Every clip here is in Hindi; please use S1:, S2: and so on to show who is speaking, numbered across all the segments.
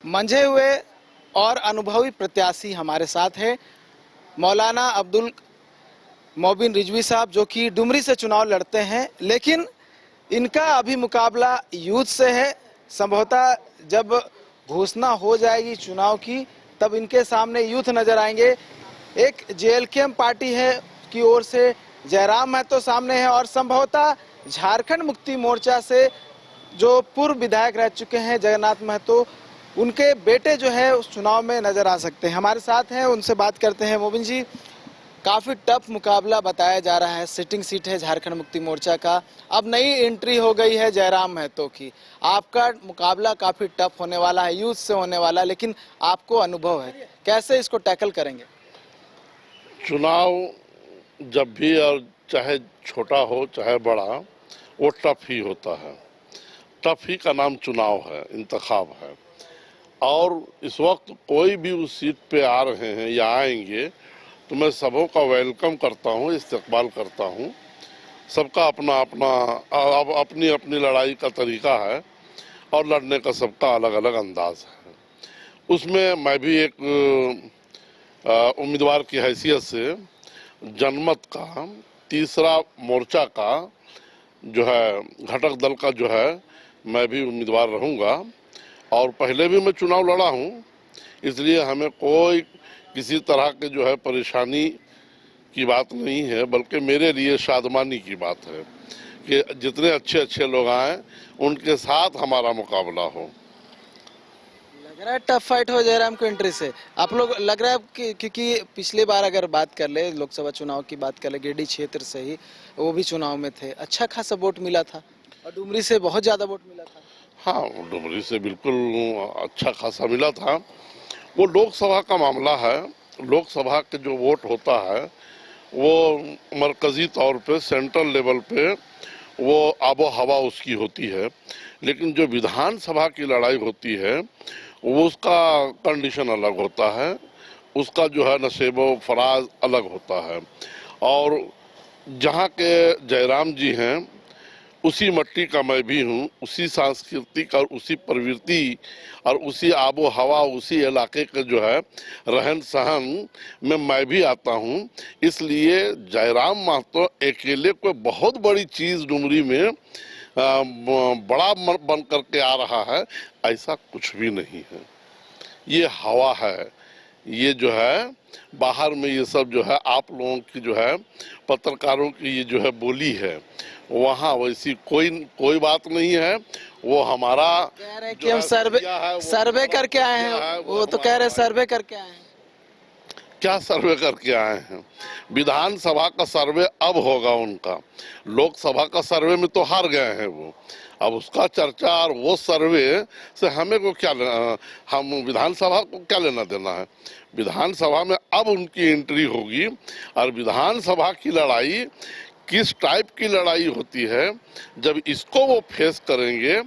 S1: मंझे हुए और अनुभवी प्रत्याशी हमारे साथ हैं मौलाना अब्दुल मोबिन रिजवी साहब, जो कि डुमरी से चुनाव लड़ते हैं, लेकिन इनका अभी मुकाबला यूथ से है। संभवतः जब घोषणा हो जाएगी चुनाव की तब इनके सामने यूथ नजर आएंगे। एक जेएलकेएम पार्टी है की ओर से जयराम महतो सामने है और संभवतः झारखंड मुक्ति मोर्चा से जो पूर्व विधायक रह चुके हैं जगन्नाथ महतो, उनके बेटे जो है उस चुनाव में नजर आ सकते हैं। हमारे साथ हैं, उनसे बात करते हैं। मोबिन जी, काफी टफ मुकाबला बताया जा रहा है, सिटिंग सीट है झारखंड मुक्ति मोर्चा का, अब नई एंट्री हो गई है जयराम महतो की। आपका मुकाबला काफी टफ होने वाला है, यूथ से होने वाला है, लेकिन आपको अनुभव है, कैसे इसको टैकल करेंगे?
S2: चुनाव जब भी, और चाहे छोटा हो चाहे बड़ा, वो टफ ही होता है। टफ ही का नाम चुनाव है, इंतखाब है। और इस वक्त कोई भी उस सीट पे आ रहे हैं या आएंगे तो मैं सबों का वेलकम करता हूँ, इस्तकबाल करता हूँ। सबका अपना अपना अब अपनी अपनी लड़ाई का तरीका है और लड़ने का सबका अलग अलग अंदाज है। उसमें मैं भी एक उम्मीदवार की हैसियत से जनमत का तीसरा मोर्चा का जो है घटक दल का जो है मैं भी उम्मीदवार रहूँगा। और पहले भी मैं चुनाव लड़ा हूँ, इसलिए हमें कोई किसी तरह के जो है परेशानी की बात नहीं है, बल्कि मेरे लिए शादमानी की बात है कि जितने अच्छे अच्छे लोग आए उनके साथ हमारा मुकाबला हो।
S1: लग रहा है टफ फाइट हो जयराम को एंट्री से। आप लोग लग रहा है कि क्योंकि पिछली बार अगर बात कर ले, लोकसभा चुनाव की बात कर ले, गिरिडीह क्षेत्र से ही वो भी चुनाव में थे, अच्छा खासा वोट मिला था और डुमरी से बहुत ज्यादा वोट मिला था।
S2: हाँ, डुमरी से बिल्कुल अच्छा खासा मिला था। वो लोकसभा का मामला है। लोकसभा के जो वोट होता है वो मरकजी तौर पे, सेंट्रल लेवल पे वो आबो हवा उसकी होती है, लेकिन जो विधानसभा की लड़ाई होती है वो उसका कंडीशन अलग होता है, उसका जो है नशेबो फराज अलग होता है। और जहाँ के जयराम जी हैं उसी मट्टी का मैं भी हूँ, उसी सांस्कृतिक और उसी प्रवृत्ति और उसी आबो हवा, उसी इलाके का जो है रहन सहन में मैं भी आता हूँ। इसलिए जयराम महतो अकेले कोई बहुत बड़ी चीज़ डुमरी में बड़ा बन करके आ रहा है, ऐसा कुछ भी नहीं है। ये हवा है, ये जो है बाहर में ये सब जो है आप लोगों की जो है पत्रकारों की ये जो है बोली है, वहाँ वैसी कोई बात नहीं है। वो हमारा
S1: कह रहे हैं कि हम सर्वे करके आए हैं, वो तो कह रहे सर्वे करके आए हैं।
S2: क्या सर्वे करके आए हैं? विधानसभा का सर्वे अब होगा उनका, लोकसभा का सर्वे में तो हार गए हैं वो। अब उसका चर्चा और वो सर्वे से हमें को क्या हम विधानसभा को क्या लेना देना है? विधानसभा में अब उनकी एंट्री होगी और विधानसभा की लड़ाई किस टाइप की लड़ाई होती है, जब इसको वो फेस करेंगे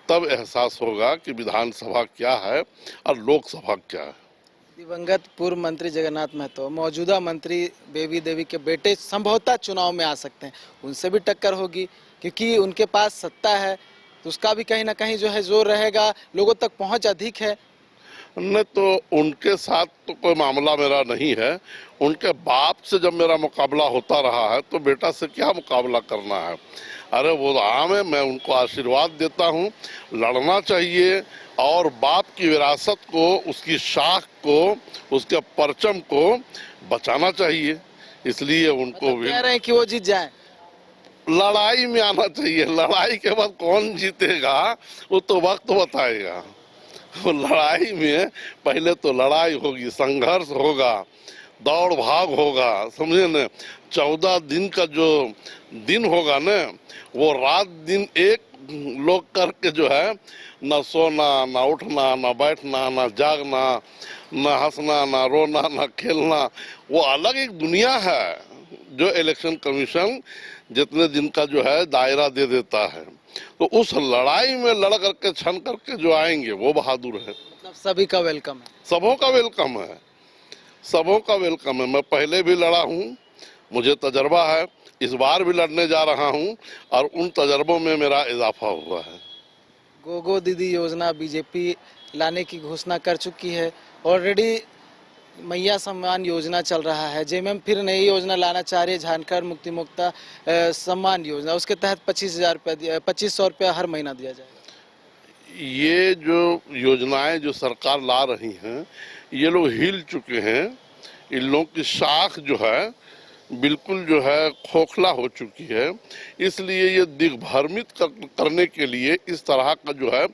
S2: तब एहसास होगा कि विधानसभा क्या है और लोकसभा क्या है।
S1: दिवंगत पूर्व मंत्री जगन्नाथ महतो मौजूदा मंत्री बेबी देवी के बेटे संभवतः चुनाव में आ सकते हैं, उनसे भी टक्कर होगी क्योंकि उनके पास सत्ता है, तो उसका भी कहीं ना कहीं जो है जोर रहेगा, लोगों तक पहुंच अधिक है।
S2: नहीं तो उनके साथ तो कोई मामला मेरा नहीं है। उनके बाप से जब मेरा मुकाबला होता रहा है तो बेटा से क्या मुकाबला करना है? अरे वो आम है, मैं उनको आशीर्वाद देता हूँ, लड़ना चाहिए और बाप की विरासत को, उसकी शाख को, उसके परचम को बचाना चाहिए। इसलिए उनको भी
S1: कह रहे हैं कि वो जीत जाए।
S2: लड़ाई में आना चाहिए। लड़ाई के बाद कौन जीतेगा वो तो वक्त बताएगा। तो लड़ाई में पहले तो लड़ाई होगी, संघर्ष होगा, दौड़ भाग होगा, समझे न। 14 दिन का जो दिन होगा न, वो रात दिन एक लोग करके जो है न सोना, न उठना, न बैठना, न जागना, न हंसना, न रोना, न खेलना, वो अलग एक दुनिया है जो इलेक्शन कमीशन जितने दिन का जो है दायरा दे देता है। तो उस लड़ाई में लड़ करके छन करके जो आएंगे वो बहादुर है।
S1: मतलब सभी का वेलकम है।
S2: सबों का वेलकम है, सबों का वेलकम है। मैं पहले भी लड़ा हूँ, मुझे तजर्बा है, इस बार भी लड़ने जा रहा हूँ और उन तजर्बों में मेरा इजाफा हुआ है।
S1: गोगो दीदी योजना बीजेपी लाने की घोषणा कर चुकी है। ऑलरेडी मैया सम्मान योजना चल रहा है, जेएमएम फिर नई योजना लाना चाह रही है, झारखंड मुक्ति मोक्ता सम्मान योजना, उसके तहत 25,000 रुपया 2500 रुपया हर महीना दिया जाएगा।
S2: ये जो योजनाएं जो सरकार ला रही हैं, ये लोग हिल चुके हैं। इन लोगों की शाख जो है बिल्कुल जो है खोखला हो चुकी है, इसलिए ये दिग्भ्रमित करने के लिए इस तरह का जो है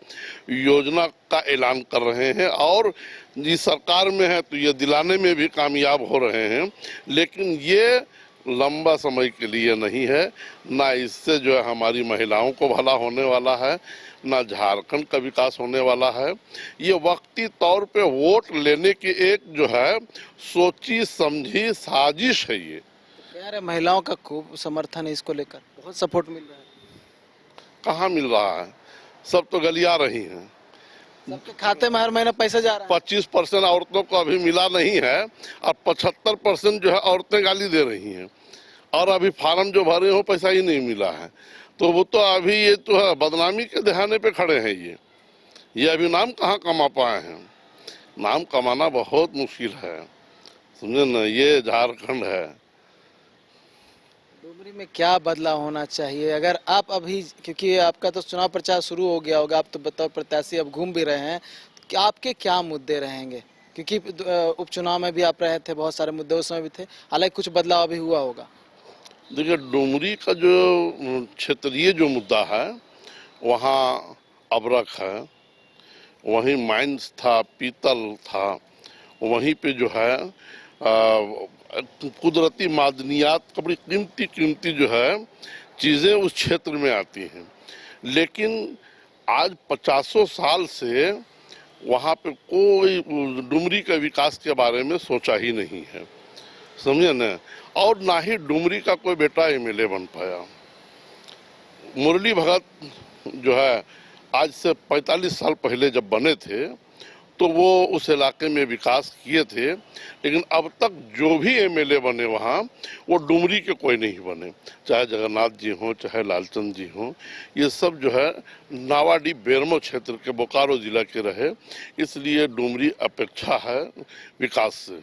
S2: योजना का ऐलान कर रहे हैं। और जिस सरकार में है तो ये दिलाने में भी कामयाब हो रहे हैं, लेकिन ये लंबा समय के लिए नहीं है। ना इससे जो है हमारी महिलाओं को भला होने वाला है, ना झारखंड का विकास होने वाला है। ये वक्ती तौर पे वोट लेने की एक जो है सोची समझी साजिश है। ये
S1: यार महिलाओं का खूब समर्थन है, इसको लेकर बहुत सपोर्ट मिल रहा है।
S2: कहाँ मिल रहा है? सब तो गलिया रही हैं।
S1: सबके खाते में हर महीना पैसा जा रहा है।
S2: 25% औरतों को अभी मिला नहीं है और 75% जो है औरतें गाली दे रही हैं, और अभी फार्म जो भरे हो पैसा ही नहीं मिला है। तो वो तो अभी ये तो है बदनामी के दहाने पे खड़े हैं। ये अभी नाम कहाँ कमा पाए हैं? नाम कमाना बहुत मुश्किल है, समझे ना। ये झारखंड है।
S1: डुमरी में क्या बदलाव होना चाहिए अगर आप अभी, क्योंकि आपका तो चुनाव प्रचार शुरू हो गया होगा, आप तो बताओ प्रत्याशी अब घूम भी रहे हैं, कि आपके क्या मुद्दे रहेंगे? क्योंकि उपचुनाव में भी आप रहे थे, बहुत सारे मुद्दे उस समय भी थे, हालांकि कुछ बदलाव अभी हुआ होगा।
S2: देखिए, डुमरी का जो क्षेत्रीय जो मुद्दा है, वहाँ अबरख है, वहीं माइंस था, पीतल था, वहीं पे जो है कुदरती मादनियात का बड़ी कीमती जो है चीज़ें उस क्षेत्र में आती हैं। लेकिन आज 50 साल से वहाँ पे कोई डुमरी के विकास के बारे में सोचा ही नहीं है, समझे न। और ना ही डुमरी का कोई बेटा एमएलए बन पाया। मुरली भगत जो है आज से 45 साल पहले जब बने थे तो वो उस इलाके में विकास किए थे, लेकिन अब तक जो भी एमएलए बने वहाँ वो डुमरी के कोई नहीं बने। चाहे जगन्नाथ जी हों, चाहे लालचंद जी हों, ये सब जो है नावाडी बेरमो क्षेत्र के बोकारो जिला के रहे। इसलिए डुमरी अपेक्षा है विकास से,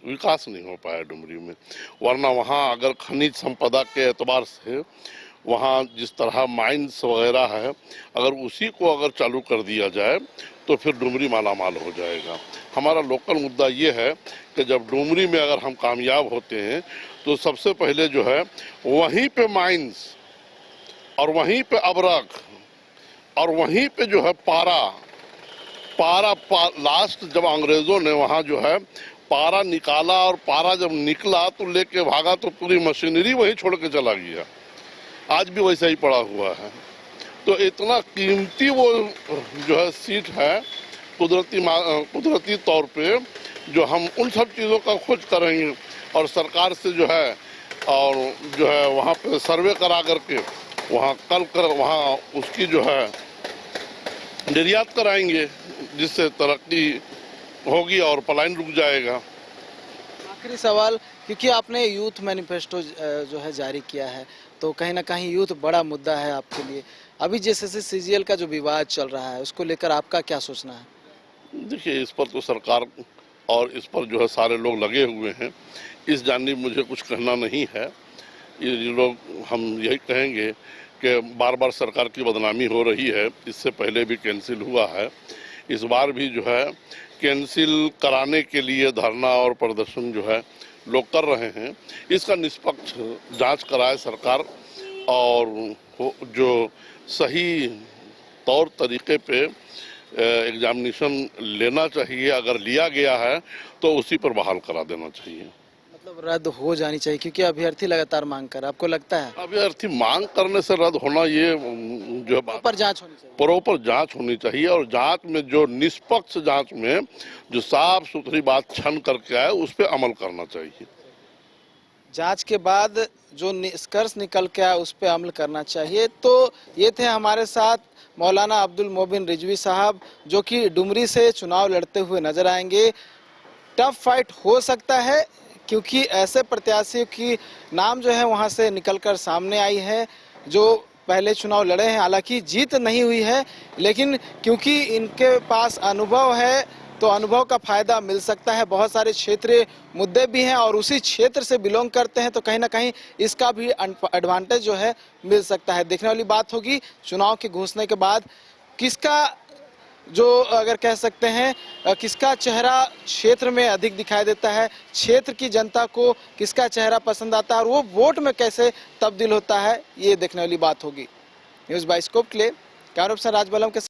S2: विकास नहीं हो पाया डुमरी में। वरना वहाँ अगर खनिज संपदा के एतबार से वहाँ जिस तरह माइंस वगैरह है, अगर उसी को अगर चालू कर दिया जाए तो फिर डुमरी मालामाल हो जाएगा। हमारा लोकल मुद्दा ये है कि जब डुमरी में अगर हम कामयाब होते हैं तो सबसे पहले जो है वहीं पे माइंस और वहीं पे अबरख और वहीं पे जो है पारा लास्ट जब अंग्रेज़ों ने वहाँ जो है पारा निकाला, और पारा जब निकला तो लेके भागा तो पूरी मशीनरी वहीं छोड़ के चला गया। आज भी वैसा ही पड़ा हुआ है। तो इतना कीमती वो जो है सीट है कुदरती तौर पे, जो हम उन सब चीज़ों का खोज करेंगे और सरकार से जो है और जो है वहाँ पे सर्वे करा करके वहाँ उसकी जो है निर्यात कराएंगे, जिससे तरक्की होगी और पलायन रुक जाएगा।
S1: आखिरी सवाल, क्योंकि आपने यूथ मैनिफेस्टो जो है जारी किया है, तो कहीं ना कहीं यूथ बड़ा मुद्दा है आपके लिए। अभी जैसे सीजीएल का जो विवाद चल रहा है उसको लेकर आपका क्या सोचना है?
S2: देखिए, इस पर तो सरकार और इस पर जो है सारे लोग लगे हुए हैं, इस जानिब मुझे कुछ कहना नहीं है। ये लोग, हम यही कहेंगे कि बार बार सरकार की बदनामी हो रही है। इससे पहले भी कैंसिल हुआ है, इस बार भी जो है कैंसिल कराने के लिए धरना और प्रदर्शन जो है लोग कर रहे हैं। इसका निष्पक्ष जांच कराए सरकार, और जो सही तौर तरीके पे एग्जामिनेशन लेना चाहिए, अगर लिया गया है तो उसी पर बहाल करा देना चाहिए।
S1: मतलब रद्द हो जानी चाहिए, क्योंकि अभ्यर्थी लगातार मांग कर, आपको लगता है?
S2: अभ्यर्थी मांग करने से रद्द होना, ये जो
S1: पर जांच होनी चाहिए,
S2: प्रॉपर जांच होनी चाहिए, और जांच में जो निष्पक्ष जांच में जो साफ सुथरी बात छन करके आए उस पर अमल करना चाहिए।
S1: जांच के बाद जो निष्कर्ष निकल के आया उस पर अमल करना चाहिए। तो ये थे हमारे साथ मौलाना अब्दुल मोबिन रिजवी साहब, जो कि डुमरी से चुनाव लड़ते हुए नजर आएंगे। टफ फाइट हो सकता है, क्योंकि ऐसे प्रत्याशी की नाम जो है वहां से निकलकर सामने आई है जो पहले चुनाव लड़े हैं, हालांकि जीत नहीं हुई है, लेकिन क्योंकि इनके पास अनुभव है तो अनुभव का फायदा मिल सकता है। बहुत सारे क्षेत्रीय मुद्दे भी हैं और उसी क्षेत्र से बिलोंग करते हैं, तो कहीं ना कहीं इसका भी एडवांटेज जो है मिल सकता है। देखने वाली बात होगी चुनाव के घोषणा के बाद किसका जो अगर कह सकते हैं किसका चेहरा क्षेत्र में अधिक दिखाई देता है, क्षेत्र की जनता को किसका चेहरा पसंद आता है और वो वोट में कैसे तब्दील होता है, ये देखने वाली बात होगी। न्यूज़ बाइस्कोप के लिए कैमरा पर्सन राजबलम के